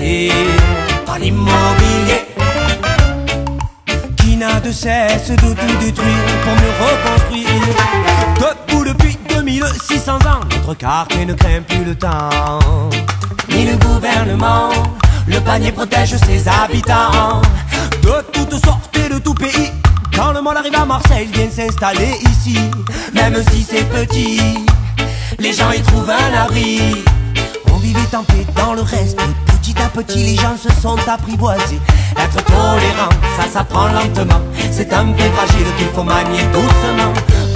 quartier par l'immobilier qui n'a de cesse de tout détruire pour mieux reconstruire. Debout depuis 2600 ans, notre quartier ne craint plus le temps ni le gouvernement. Le panier protège ses habitants de toutes sortes et de tout pays. Quand le monde arrive à Marseille, il vient s'installer ici. Même si c'est petit, les gens y trouvent un abri. On vivait en paix dans le respect. Petit à petit, les gens se sont apprivoisés. Être tolérant, ça s'apprend lentement. C'est un peu fragile qu'il faut manier doucement.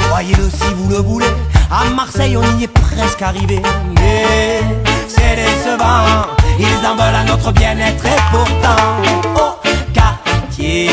Croyez-le si vous le voulez, à Marseille on y est presque arrivé. Mais c'est décevant, ils en veulent à notre bien-être. Et pourtant, au quartier